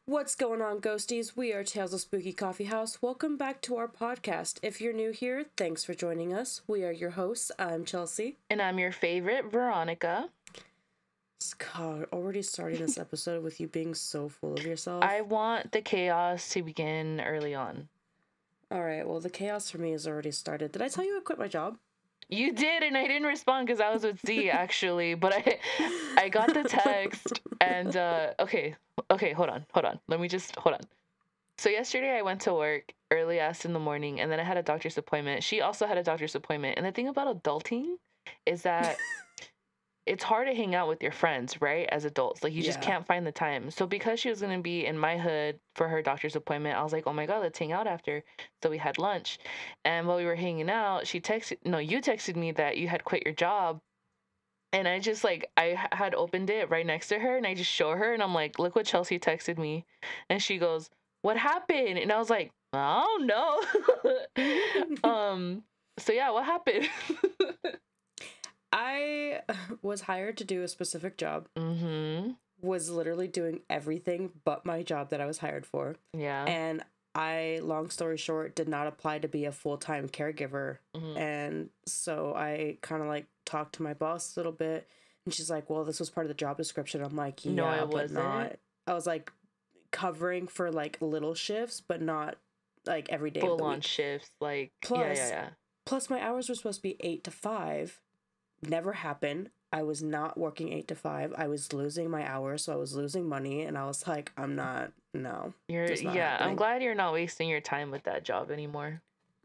What's going on, ghosties? We are Tales of Spooky Coffee House. Welcome back to our podcast. If you're new here, thanks for joining us. We are your hosts. I'm Chelsea. And I'm your favorite, Veronica. God, already starting this episode with you being so full of yourself. I want the chaos to begin early on. Alright, well, the chaos for me has already started. Did I tell you I quit my job? You did, and I didn't respond because I was with Z, actually. But I got the text, and, okay, hold on. Hold on. So yesterday I went to work early ass in the morning, and then I had a doctor's appointment. She also had a doctor's appointment. And the thing about adulting is that it's hard to hang out with your friends, right? As adults, like you just can't find the time. So because she was going to be in my hood for her doctor's appointment, I was like, oh my God, let's hang out after. So we had lunch. And while we were hanging out, you texted me that you had quit your job. And I just I had opened it right next to her, and I just show her, and I'm like, look what Chelsea texted me. And she goes, what happened? And I was like, oh no. So yeah, what happened? I was hired to do a specific job. Mm-hmm. Was literally doing everything but my job that I was hired for. Yeah. And I, long story short, did not apply to be a full-time caregiver. Mm-hmm. And so I kind of talked to my boss a little bit, and she's like, well, this was part of the job description. I'm like, yeah, No, it but wasn't. not. I was covering for little shifts, but not every day. Full on shifts. Plus my hours were supposed to be 8 to 5. Never happened. I was not working 8 to 5. I was losing my hours, so I was losing money, and I was like, I'm not happening. I'm glad you're not wasting your time with that job anymore.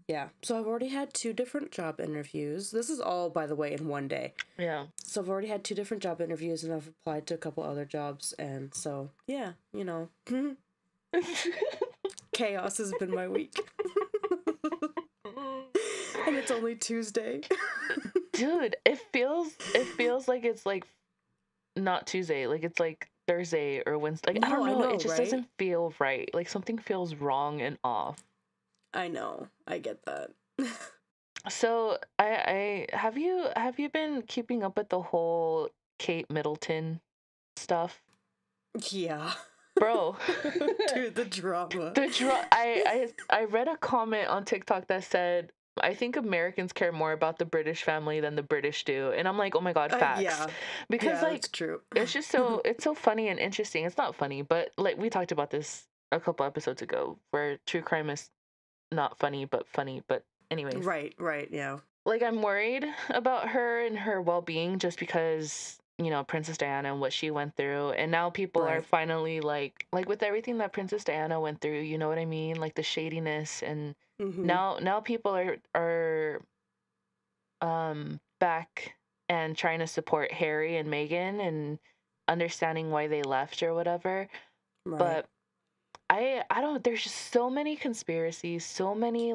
Yeah. So I've already had 2 different job interviews. This is all, by the way, in one day. Yeah. So I've already had 2 different job interviews, and I've applied to a couple other jobs, and so yeah, chaos has been my week. And it's only Tuesday. Dude, it feels like it's not Tuesday, it's Thursday or Wednesday. I don't know, it just doesn't feel right. Something feels wrong and off. I know. I get that. So I have you been keeping up with the whole Kate Middleton stuff? Yeah. Bro. Dude, the drama. I read a comment on TikTok that said, I think Americans care more about the British family than the British do. And I'm like, oh my God, facts. Yeah. Because that's true. It's just it's so funny and interesting. It's not funny, but we talked about this a couple episodes ago, where true crime is not funny, but anyways. Right, yeah. I'm worried about her and her well-being just because, Princess Diana and what she went through. And now people are finally like with everything that Princess Diana went through, you know what I mean? The shadiness, and now people are back and trying to support Harry and Meghan and understanding why they left or whatever. Right. But I don't, there's just so many conspiracies, so many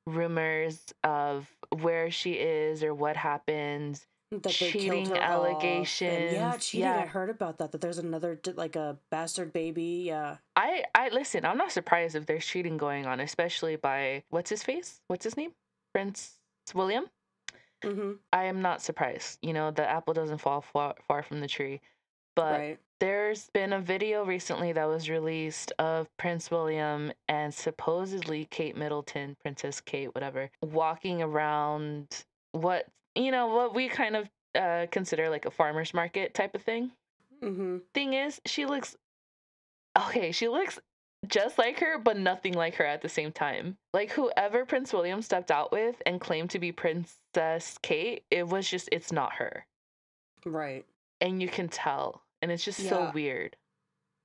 rumors of where she is or what happens. That cheating allegations. Yeah, cheating. Yeah. I heard about that there's another a bastard baby. Yeah. I listen, I'm not surprised if there's cheating going on, especially by what's his name? Prince William. Mm-hmm. I am not surprised. The apple doesn't fall far from the tree. But there's been a video recently that was released of Prince William and supposedly Kate Middleton, Princess Kate, whatever, walking around what we kind of consider a farmer's market type of thing. Mm-hmm. Thing is, she looks just like her, but nothing like her at the same time. Whoever Prince William stepped out with and claimed to be Princess Kate, it's not her. Right. And you can tell. And it's just so weird.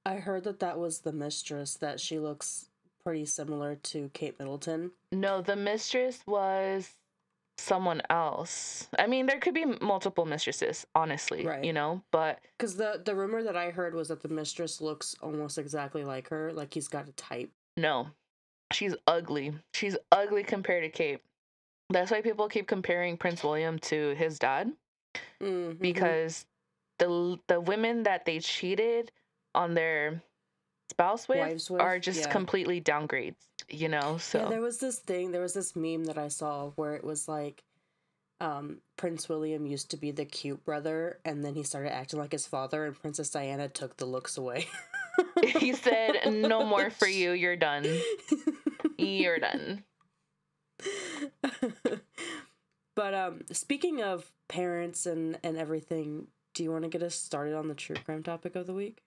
I heard that was the mistress, that she looks pretty similar to Kate Middleton. No, the mistress was someone else. I mean, there could be multiple mistresses, honestly, but... Because the rumor that I heard was that the mistress looks almost exactly like her, he's got a type. No, she's ugly. She's ugly compared to Kate. That's why people keep comparing Prince William to his dad. Mm-hmm. Because the women that they cheated on their spouse with are just completely downgrades, so. Yeah, there was this meme that I saw where it was Prince William used to be the cute brother, and then he started acting like his father, and Princess Diana took the looks away. He said, "No more for you. You're done. You're done." But speaking of parents and everything, do you want to get us started on the true crime topic of the week?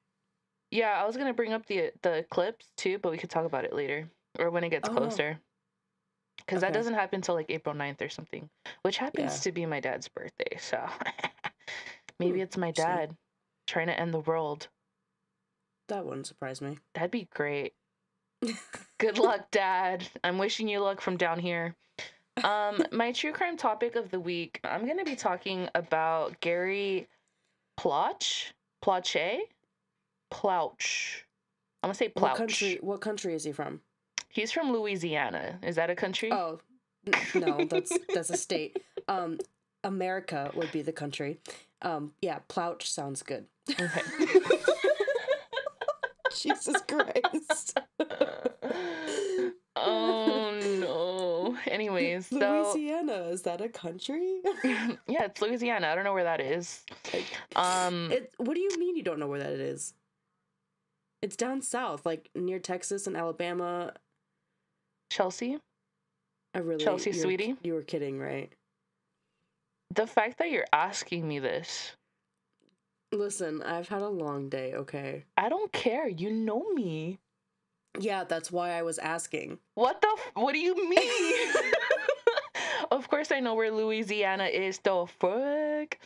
Yeah, I was gonna bring up the clips too, but we could talk about it later or when it gets Oh, no. closer. Because that Okay. doesn't happen until like April 9th or something, which happens Yeah. to be my dad's birthday. So maybe it's my Interesting. dad trying to end the world. That wouldn't surprise me. That'd be great. Good luck, Dad. I'm wishing you luck from down here. My true crime topic of the week, I'm gonna be talking about Gary Plauche. Plauche? Plauche. I'm gonna say Plauche. What country is he from? He's from Louisiana. Is that a country? Oh, no, that's a state. America would be the country. Yeah, Plauche sounds good. Okay. Jesus Christ. Oh no. Anyways, so Louisiana, is that a country? yeah, it's Louisiana. I don't know where that is. What do you mean you don't know where that is? It's down south, like near Texas and Alabama. Chelsea? Chelsea, sweetie? You were kidding, right? The fact that you're asking me this. Listen, I've had a long day, okay? I don't care. You know me. Yeah, that's why I was asking. What do you mean? Of course I know where Louisiana is, the fuck.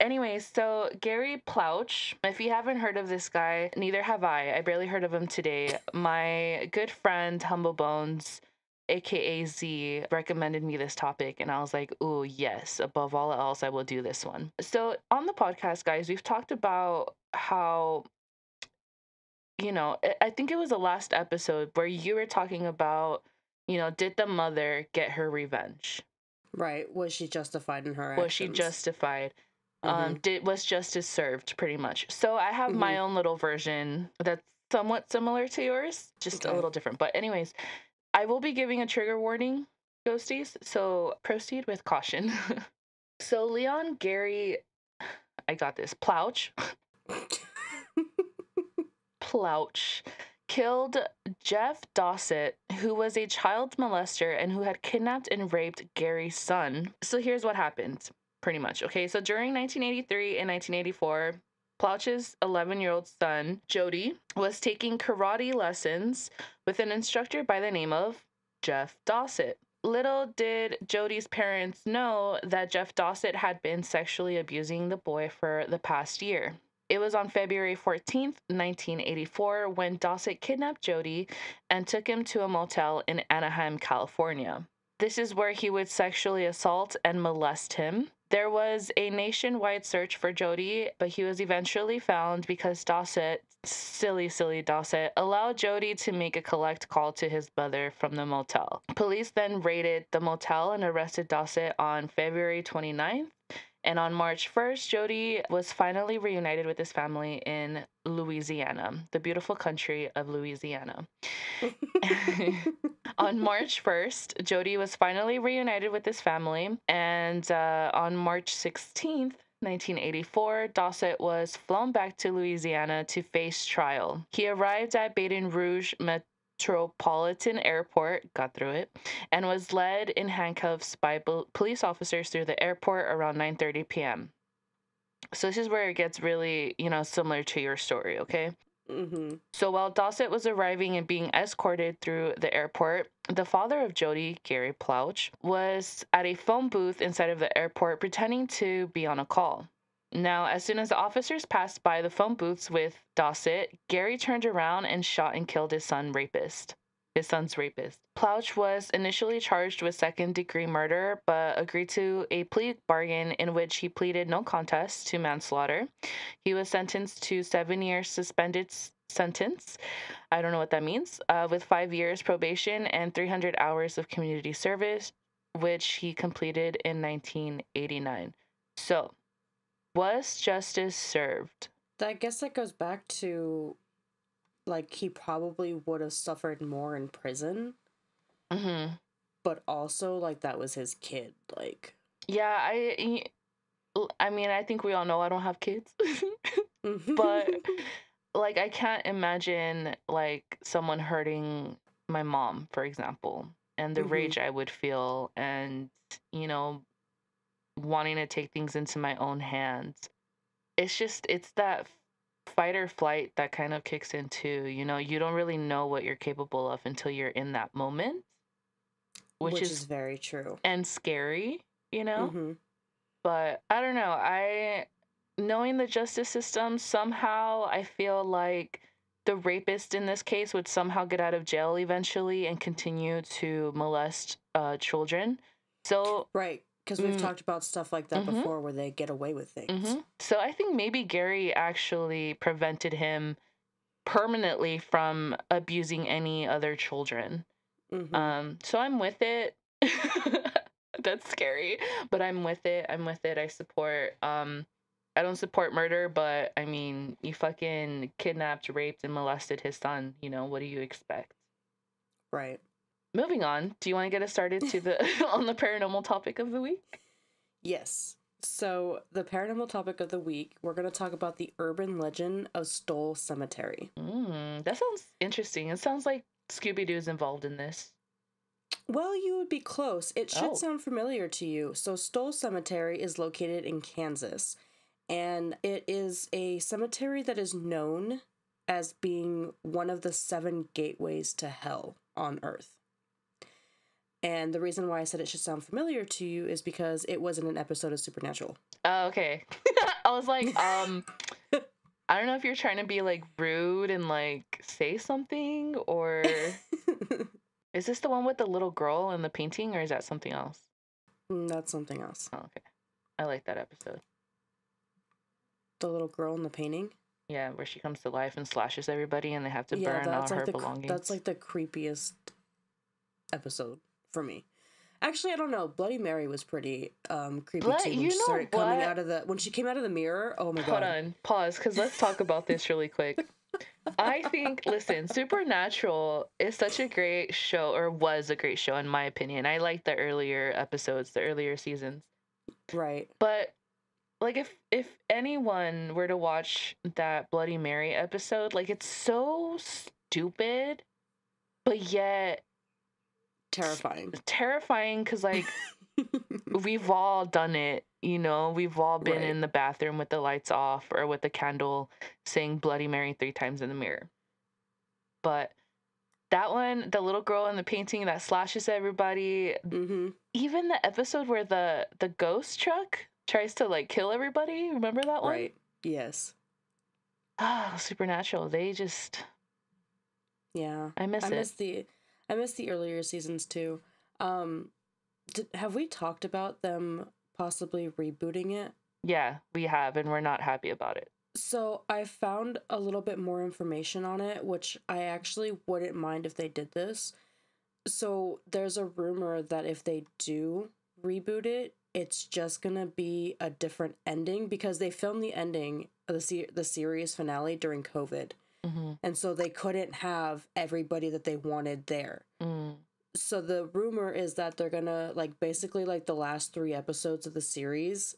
Anyways, so Gary Plauche, if you haven't heard of this guy, neither have I. I barely heard of him today. My good friend, Humble Bones, aka Z, recommended me this topic, and I was like, ooh, yes, above all else, I will do this one. So on the podcast, guys, we've talked about how, you know, I think it was the last episode where you were talking about, you know, did the mother get her revenge? Right. Was she justified in her actions? Was she justified? Was justice served, pretty much? So I have my own little version that's somewhat similar to yours, just a little different. But anyways, I will be giving a trigger warning, ghosties, so proceed with caution. So Leon Gary, I got this, Plauche killed Jeff Dossett, who was a child molester and who had kidnapped and raped Gary's son. So here's what happened, pretty much. Okay, so during 1983 and 1984, Plauche's 11-year-old son, Jody, was taking karate lessons with an instructor by the name of Jeff Dossett. Little did Jody's parents know that Jeff Dossett had been sexually abusing the boy for the past year. It was on February 14th, 1984, when Dossett kidnapped Jody and took him to a motel in Anaheim, California. This is where he would sexually assault and molest him. There was a nationwide search for Jody, but he was eventually found because Dossett, silly Dossett, allowed Jody to make a collect call to his mother from the motel. Police then raided the motel and arrested Dossett on February 29th. And on March 1st, Jody was finally reunited with his family in Louisiana, the beautiful country of Louisiana. On March 1st, Jody was finally reunited with his family. And on March 16th, 1984, Dossett was flown back to Louisiana to face trial. He arrived at Baton Rouge Metropolitan Airport, got through it, and was led in handcuffs by police officers through the airport around 9:30 p.m. So this is where it gets really, you know, similar to your story, okay? So while Dossett was arriving and being escorted through the airport, the father of Jody, Gary Plauche, was at a phone booth inside of the airport pretending to be on a call. Now, as soon as the officers passed by the phone booths with Dossett, Gary turned around and shot and killed his son's rapist. Plauche was initially charged with second-degree murder, but agreed to a plea bargain in which he pleaded no contest to manslaughter. He was sentenced to 7 years suspended sentence. I don't know what that means. With 5 years probation and 300 hours of community service, which he completed in 1989. So, was justice served? I guess that goes back to, like, he probably would have suffered more in prison. But also, like, that was his kid, like. Yeah, I mean, I think we all know I don't have kids. But like, I can't imagine, like, someone hurting my mom, for example, and the Mm-hmm. rage I would feel, and, you know, wanting to take things into my own hands. It's that fight or flight that kind of kicks in too. You know, you don't really know what you're capable of until you're in that moment, which Which is is very true. and scary, you know? Mm-hmm. But I don't know. Knowing the justice system, somehow I feel like the rapist in this case would somehow get out of jail eventually and continue to molest children. So, Right. Because we've mm, talked about stuff like that mm-hmm, before where they get away with things. mm-hmm. So I think maybe Gary actually prevented him permanently from abusing any other children. Mm-hmm. So I'm with it. That's scary, but I'm with it. I'm with it. I support I don't support murder, but I mean, you fucking kidnapped, raped, and molested his son, you know, what do you expect? Right. Moving on, do you want to get us started to the on the paranormal topic of the week? Yes. So, the paranormal topic of the week, we're going to talk about the urban legend of Stull Cemetery. That sounds interesting. It sounds like Scooby Doo's involved in this. Well, you would be close. It should Oh. sound familiar to you. So, Stull Cemetery is located in Kansas, and it is a cemetery that is known as being one of the 7 gateways to hell on Earth. And the reason why I said it should sound familiar to you is because it was in an episode of Supernatural. Oh, okay. I was like, I don't know if you're trying to be like rude and like say something, or is this the one with the little girl and the painting, or is that something else? That's something else. Oh, okay. I like that episode. The little girl in the painting? Yeah, where she comes to life and slashes everybody and they have to burn all her belongings. That's like the creepiest episode for me. Actually, I don't know. Bloody Mary was pretty creepy too when she started coming out of when she came out of the mirror. Oh my god. Hold on, pause, because let's talk about this really quick. I think, listen, Supernatural is such a great show, or was a great show in my opinion. I like the earlier episodes, the earlier seasons. Right. But like if anyone were to watch that Bloody Mary episode, like it's so stupid, but yet terrifying because like we've all done it, you know, we've all been in the bathroom with the lights off or with the candle saying Bloody Mary 3 times in the mirror. But that one, the little girl in the painting that slashes everybody, even the episode where the ghost truck tries to like kill everybody, remember that one? Right. Yes. Ah, Supernatural, they just, yeah, I miss it. I miss the earlier seasons too. Have we talked about them possibly rebooting it? Yeah, we have, and we're not happy about it. So I found a little bit more information on it, which I actually wouldn't mind if they did this. So there's a rumor that if they do reboot it, it's just gonna be a different ending because they filmed the ending of the series finale during COVID. And so they couldn't have everybody that they wanted there. So the rumor is that they're gonna, like, basically, like, the last 3 episodes of the series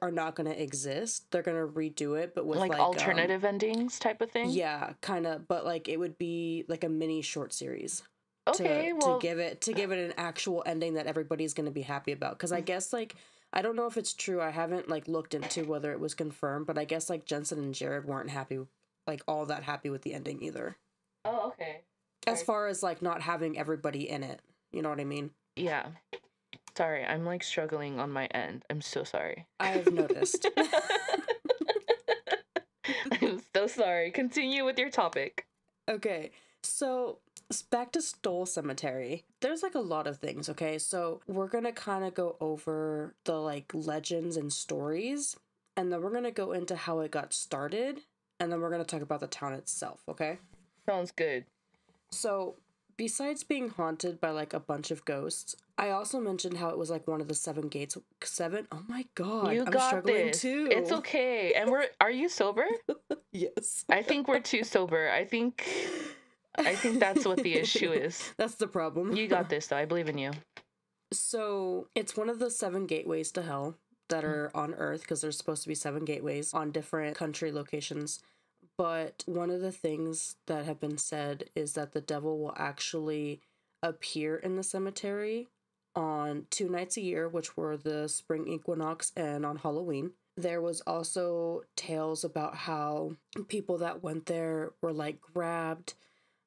are not gonna exist. They're gonna redo it, but with, like alternative endings type of thing? Yeah, kind of, but, like, it would be, like, a mini short series. Okay, to give it an actual ending that everybody's gonna be happy about. Because I guess, like, I don't know if it's true. I haven't, like, looked into whether it was confirmed, but I guess, like, Jensen and Jared weren't happy, like, all that happy with the ending either. Oh, okay. As far as, like, not having everybody in it. You know what I mean? Yeah. Sorry, I'm, like, struggling on my end. I'm so sorry. I've noticed. I'm so sorry. Continue with your topic. Okay, so back to Stull Cemetery. There's, like, a lot of things, okay? So we're gonna kind of go over the, like, legends and stories, and then we're gonna go into how it got started, and then we're gonna talk about the town itself, okay? Sounds good. So, besides being haunted by, like, a bunch of ghosts, I also mentioned how it was, like, one of the 7 gates. 7? Oh my god. I'm struggling this. Too. It's okay. And are you sober? Yes. I think we're too sober. I think that's what the issue is. That's the problem. You got this, though. I believe in you. So, it's one of the 7 gateways to hell that are on Earth, because there's supposed to be 7 gateways on different country locations. But one of the things that have been said is that the devil will actually appear in the cemetery on 2 nights a year, which were the spring equinox and on Halloween. There was also tales about how people that went there were like grabbed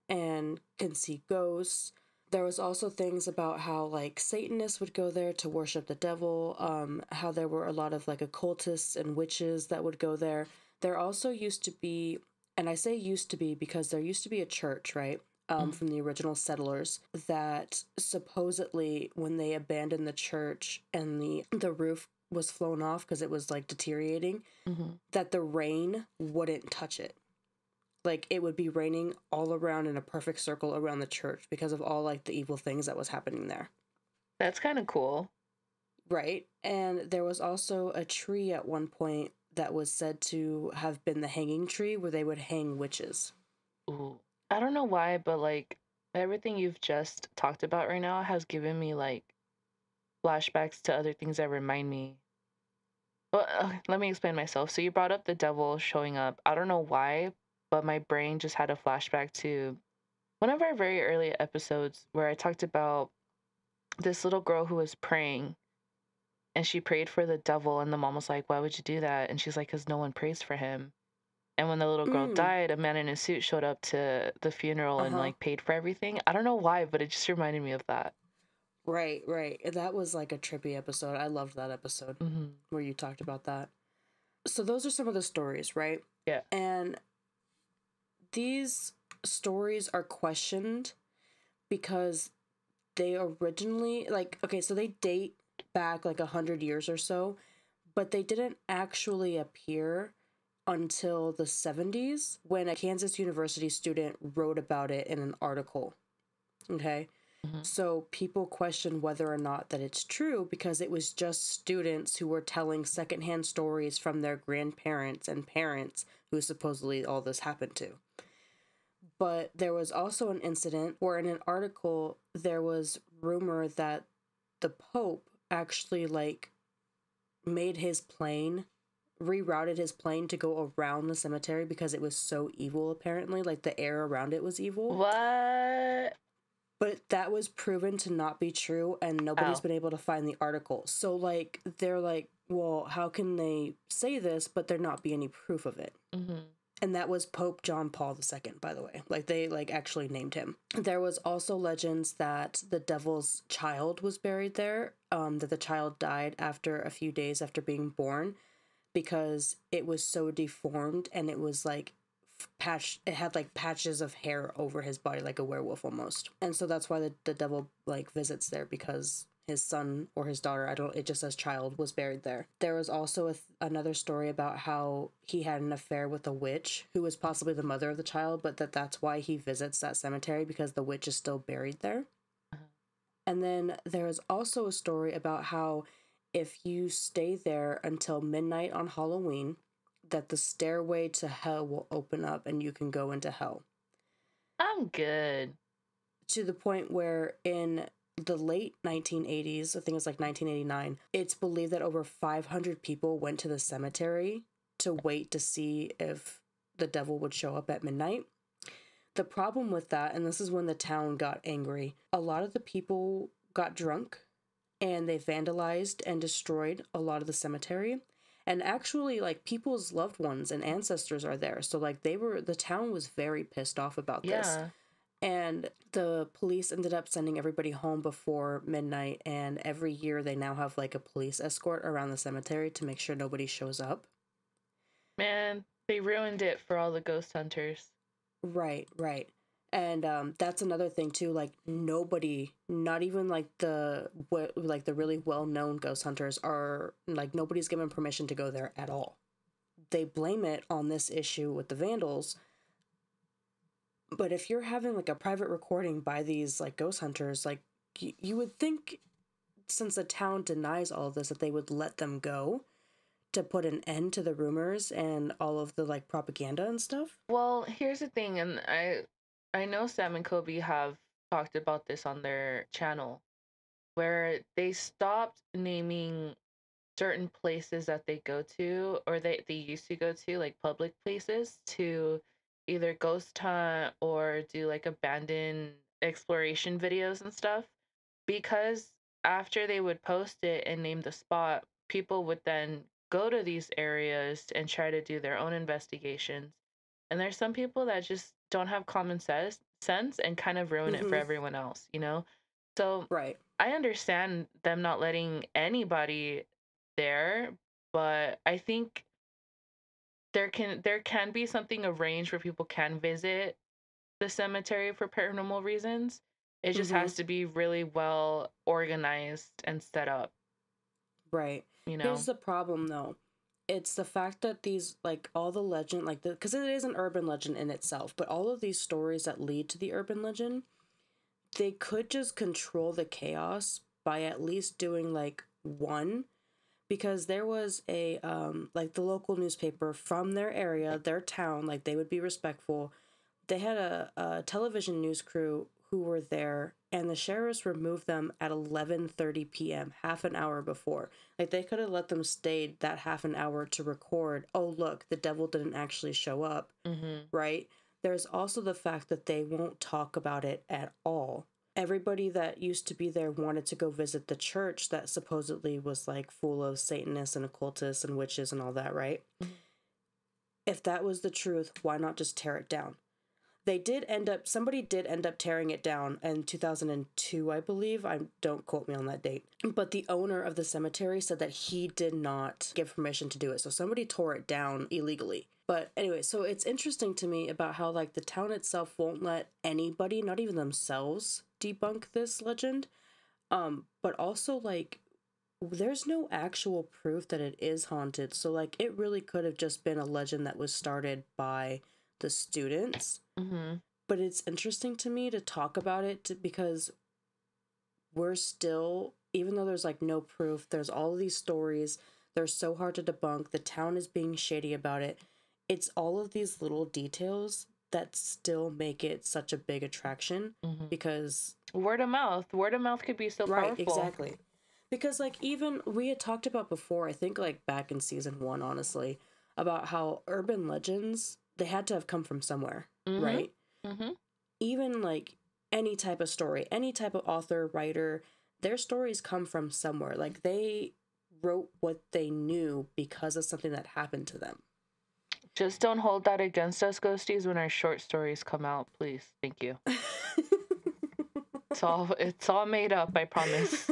and can see ghosts. There was also things about how like Satanists would go there to worship the devil, how there were a lot of like occultists and witches that would go there. There also used to be, and I say used to be because there used to be a church, right? From the original settlers that supposedly when they abandoned the church and the roof was flown off because it was like deteriorating, that the rain wouldn't touch it. Like it would be raining all around in a perfect circle around the church because of all like the evil things that was happening there. That's kind of cool. Right. And there was also a tree at one point that was said to have been the hanging tree where they would hang witches. Ooh. I don't know why, but like everything you've just talked about right now has given me like flashbacks to other things that remind me. Well, let me explain myself. So you brought up the devil showing up. I don't know why, but my brain just had a flashback to one of our very early episodes where I talked about this little girl who was praying and she prayed for the devil, and the mom was like, "Why would you do that?" And she's like, "Because no one prays for him." And when the little girl Mm. died, a man in a suit showed up to the funeral and Uh-huh. like paid for everything. I don't know why, but it just reminded me of that. Right, right. That was like a trippy episode. I loved that episode where you talked about that. So those are some of the stories, right? Yeah. And these stories are questioned because they originally like okay, so they date back like 100 years or so, but they didn't actually appear until the 70s when a Kansas University student wrote about it in an article. Okay. So people question whether or not that it's true because it was just students who were telling secondhand stories from their grandparents and parents who supposedly all this happened to. But there was also an incident where in an article there was rumor that the Pope actually like made his plane rerouted his plane to go around the cemetery because it was so evil apparently, like the air around it was evil. What? But that was proven to not be true and nobody's Ow. been able to find the article. So like they're like, well, how can they say this but there not be any proof of it? And that was Pope John Paul II, by the way. Like they like actually named him. There was also legends that the devil's child was buried there, that the child died after a few days after being born because it was so deformed and it was like it had like patches of hair over his body like a werewolf almost. And so that's why the devil like visits there because his son or his daughter, I don't, it just says child, was buried there. There was also another story about how he had an affair with a witch who was possibly the mother of the child, but that's why he visits that cemetery because the witch is still buried there. And then there is also a story about how if you stay there until midnight on Halloween, that the stairway to hell will open up and you can go into hell. I'm good. To the point where in the late 1980s, I think it was like 1989, it's believed that over 500 people went to the cemetery to wait to see if the devil would show up at midnight. The problem with that, and this is when the town got angry, a lot of the people got drunk and they vandalized and destroyed a lot of the cemetery. And actually, like, people's loved ones and ancestors are there. So, like, the town was very pissed off about this. Yeah. And the police ended up sending everybody home before midnight. And every year they now have, like, a police escort around the cemetery to make sure nobody shows up. Man, they ruined it for all the ghost hunters. Right, right. And that's another thing too. Like nobody, not even like the really well known ghost hunters are like nobody's given permission to go there at all. They blame it on this issue with the vandals. But if you're having like a private recording by these like ghost hunters, like you would think, since the town denies all of this, that they would let them go to put an end to the rumors and all of the like propaganda and stuff. Well, here's the thing, and I know Sam and Kobe have talked about this on their channel, where they stopped naming certain places that they go to, or they used to go to, like public places, to either ghost hunt or do like abandoned exploration videos and stuff, because after they would post it and name the spot, people would then go to these areas and try to do their own investigations. And there's some people that just don't have common sense and kind of ruin it for Mm-hmm. everyone else, you know? So Right. I understand them not letting anybody there, but I think there can be something arranged where people can visit the cemetery for paranormal reasons. It just Mm-hmm. has to be really well organized and set up, Right. you know? Here's the problem though. It's the fact that these, like, all the legend, like, because it is an urban legend in itself, but all of these stories that lead to the urban legend, they could just control the chaos by at least doing, like, one. Because there was a, like, the local newspaper from their area, their town, like, they would be respectful. They had a television news crew who were there, and the sheriffs removed them at 11:30 p.m., half an hour before. Like, they could have let them stay that half an hour to record, oh look, the devil didn't actually show up, Mm-hmm. right? There's also the fact that they won't talk about it at all. Everybody that used to be there wanted to go visit the church that supposedly was, like, full of Satanists and occultists and witches and all that, right? Mm-hmm. If that was the truth, why not just tear it down? Somebody did end up tearing it down in 2002, I believe. Don't quote me on that date. But the owner of the cemetery said that he did not give permission to do it. So somebody tore it down illegally. But anyway, so it's interesting to me about how, like, the town itself won't let anybody, not even themselves, debunk this legend. But also, like, there's no actual proof that it is haunted. So, like, it really could have just been a legend that was started by the students. Mm-hmm. But it's interesting to me to talk about it because we're still, even though there's, like, no proof, there's all of these stories, they're so hard to debunk, the town is being shady about it. It's all of these little details that still make it such a big attraction Mm-hmm. because, Word of mouth could be so right, powerful. exactly. Because, like, even we had talked about before, I think, like, back in season 1, honestly, about how urban legends, they had to have come from somewhere, Mm-hmm. right? Mm-hmm. Even, like, any type of story, any type of author, writer, their stories come from somewhere. Like, they wrote what they knew because of something that happened to them. Just don't hold that against us, ghosties, when our short stories come out, please. Thank you. It's all made up, I promise.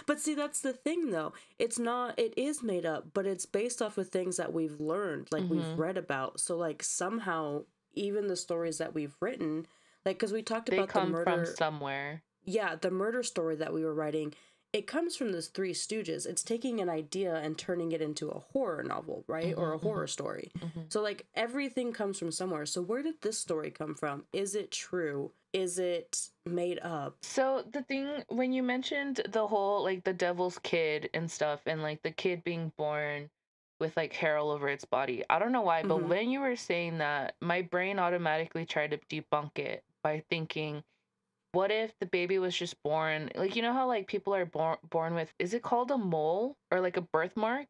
But see, that's the thing though. It is made up, but it's based off of things that we've learned, like, we've Mm-hmm. read about. So, like, somehow even the stories that we've written, like, because we talked They about the come from murder, somewhere. yeah, the murder story that we were writing, it comes from the Three Stooges. It's taking an idea and turning it into a horror novel, right? Or Mm-hmm. a horror story. Mm-hmm. So, like, everything comes from somewhere. So where did this story come from? Is it true? Is it made up? So the thing, when you mentioned the whole, like, the devil's kid and stuff, and like the kid being born with like hair all over its body, I don't know why, but Mm-hmm. when you were saying that, my brain automatically tried to debunk it by thinking, what if the baby was just born, like, you know how like people are born with, is it called a mole or like a birthmark?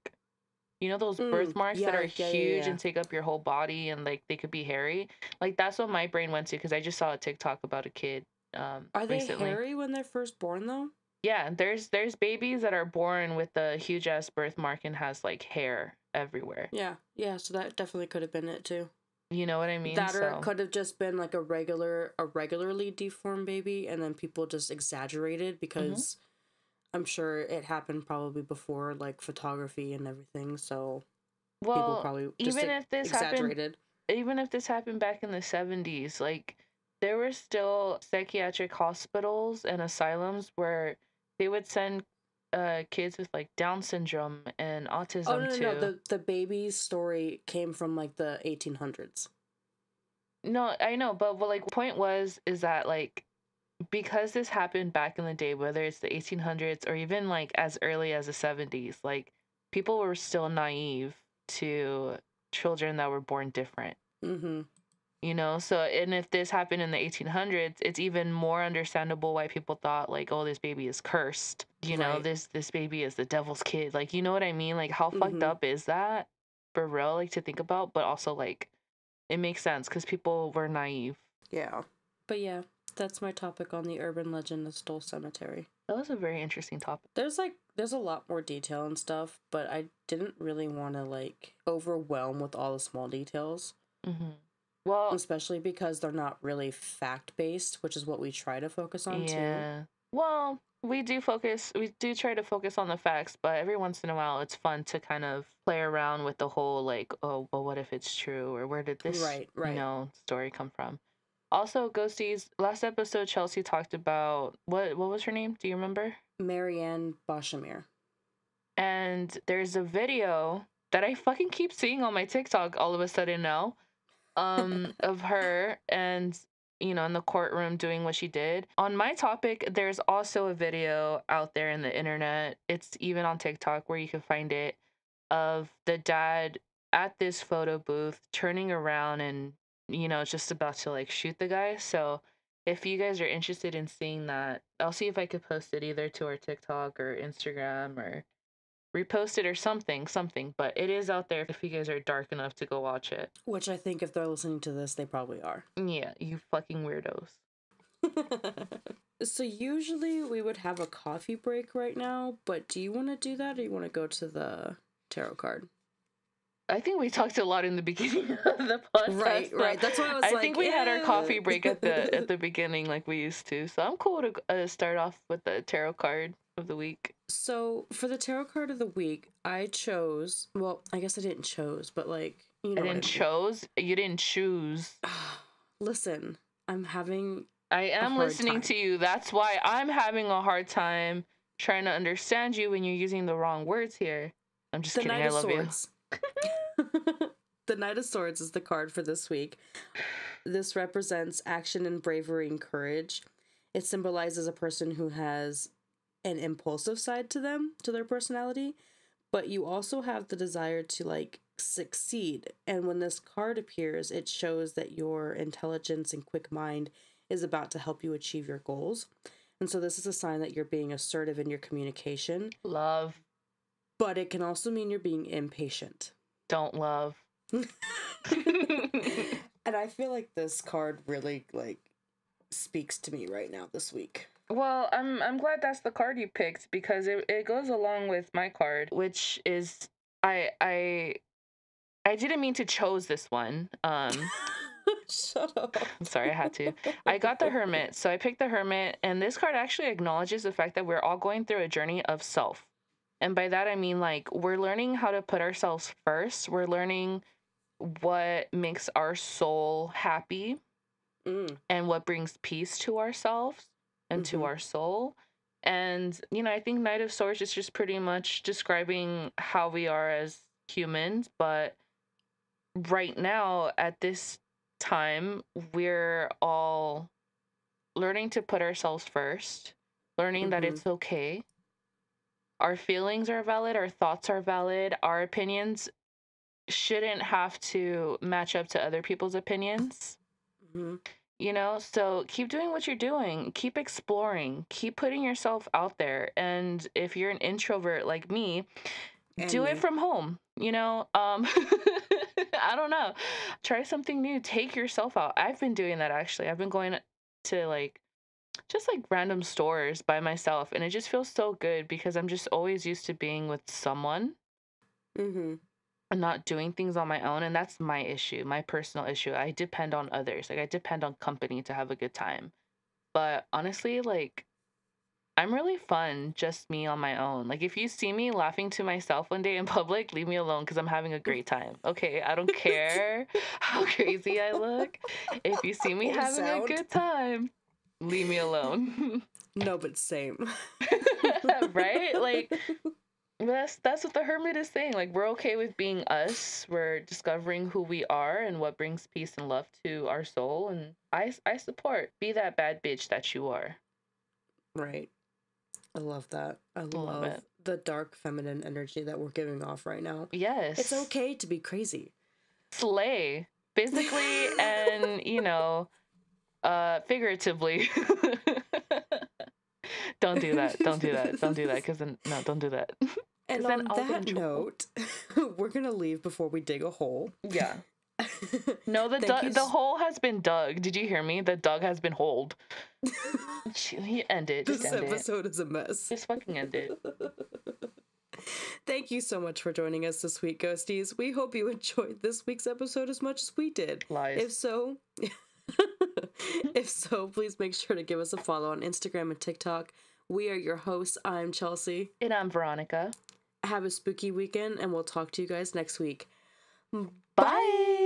You know those birthmarks that are Yeah, yeah, yeah, huge yeah. and take up your whole body, and like they could be hairy? Like, that's what my brain went to, because I just saw a TikTok about a kid Are they recently. hairy when they're first born though? Yeah, there's babies that are born with a huge ass birthmark and has like hair everywhere. Yeah, yeah. So that definitely could have been it too. You know what I mean? That, or it So, could have just been like a regularly deformed baby, and then people just exaggerated hmm, because I'm sure it happened probably before, like, photography and everything. So people well, probably just even if this happened, exaggerated. even if this happened back in the 70s, like, there were still psychiatric hospitals and asylums where they would send kids with like Down syndrome and Oh, autism no, no, no. to. The baby's story came from, like, the 1800s. No, I know, but what, like, point was is that, like, because this happened back in the day, whether it's the 1800s or even like as early as the 70s, like, people were still naive to children that were born different. Mm-hmm. you know? So, and if this happened in the 1800s, it's even more understandable why people thought like, oh, this baby is cursed. You know, Right. this baby is the devil's kid. Like, you know what I mean? Like, how fucked Mm-hmm. up is that for real? Like, to think about, but also like, it makes sense because people were naive. Yeah. But yeah, that's my topic on the urban legend of Stull Cemetery. That was a very interesting topic. There's a lot more detail and stuff, but I didn't really want to like overwhelm with all the small details. Mm-hmm. Well, especially because they're not really fact based, which is what we try to focus on too. yeah. Well, we do try to focus on the facts, but every once in a while it's fun to kind of play around with the whole like, oh, well, what if it's true? Or where did this, Right. story come from? Also, Ghosties, last episode Chelsea talked about what was her name? Do you remember? Marianne Boshamir. And there's a video that I fucking keep seeing on my TikTok all of a sudden now, of her and in the courtroom doing what she did. On my topic, there's also a video out there in the internet, it's even on TikTok where you can find it, of the dad at this photo booth turning around and just about to like shoot the guy. So if you guys are interested in seeing that, I'll see if I could post it either to our TikTok or Instagram or repost it or something, but it is out there if you guys are dark enough to go watch it. Which I think if they're listening to this, they probably are. Yeah, you fucking weirdos. So usually we would have a coffee break right now, but do you want to do that or you want to go to the tarot card? I think we talked a lot in the beginning of the podcast. Right. That's why I was I think we had our coffee break at the beginning like we used to. So I'm cool to start off with the tarot card of the week. So for the tarot card of the week, I chose, well, I guess I didn't chose, but like, you know I didn't chose. You didn't choose. Listen, I'm having I am listening to you. That's why I'm having a hard time trying to understand you when you're using the wrong words here. I'm just kidding. I love Swords. The Knight of Swords is the card for this week. This represents action and bravery and courage. It symbolizes a person who has an impulsive side to them, to their personality, but you also have the desire to like succeed. And when this card appears, it shows that your intelligence and quick mind is about to help you achieve your goals. And so this is a sign that you're being assertive in your communication. Love. But it can also mean you're being impatient. Don't love. And I feel like this card really like speaks to me right now this week. Well, I'm glad that's the card you picked because it goes along with my card, which is I didn't mean to chose this one. Shut up. I'm sorry, I had to. I got the Hermit, so I picked the Hermit, and this card actually acknowledges the fact that we're all going through a journey of self. And by that I mean like we're learning how to put ourselves first. We're learning what makes our soul happy and what brings peace to ourselves and to our soul. And, I think Knight of Swords is just pretty much describing how we are as humans. But right now, at this time, we're all learning to put ourselves first, learning that it's okay. Our feelings are valid, our thoughts are valid, our opinions shouldn't have to match up to other people's opinions. So keep doing what you're doing, keep exploring, keep putting yourself out there. And if you're an introvert like me, do it from home. I don't know, try something new, take yourself out. I've been doing that. Actually, I've been going to just random stores by myself, and it just feels so good because I'm just always used to being with someone and not doing things on my own. And that's my issue, my personal issue. I depend on others. I depend on company to have a good time. But honestly, I'm really fun, just me on my own. If you see me laughing to myself one day in public, leave me alone because I'm having a great time. Okay, I don't care how crazy I look. If you see me having a good time, leave me alone. No, but same. Right? That's what the Hermit is saying. We're okay with being us. We're discovering who we are and what brings peace and love to our soul. And I support. Be that bad bitch that you are. Right. I love that. I love it. The dark feminine energy that we're giving off right now. Yes. It's okay to be crazy. Slay. physically and, you know, figuratively. Don't do that. Don't do that. Don't do that. Because then, no, don't do that. And Then on I'll get in that trouble. note, we're gonna leave before we dig a hole. Yeah. No, the hole has been dug. Did you hear me? The dug has been holed. You end it. Just This end it. episode is a mess. Just fucking end it. Thank you so much for joining us this week, Ghosties. We hope you enjoyed this week's episode as much as we did. Lies. If so, please make sure to give us a follow on Instagram and TikTok. We are your hosts. I'm Chelsea. And I'm Veronica. Have a spooky weekend, and we'll talk to you guys next week. Bye.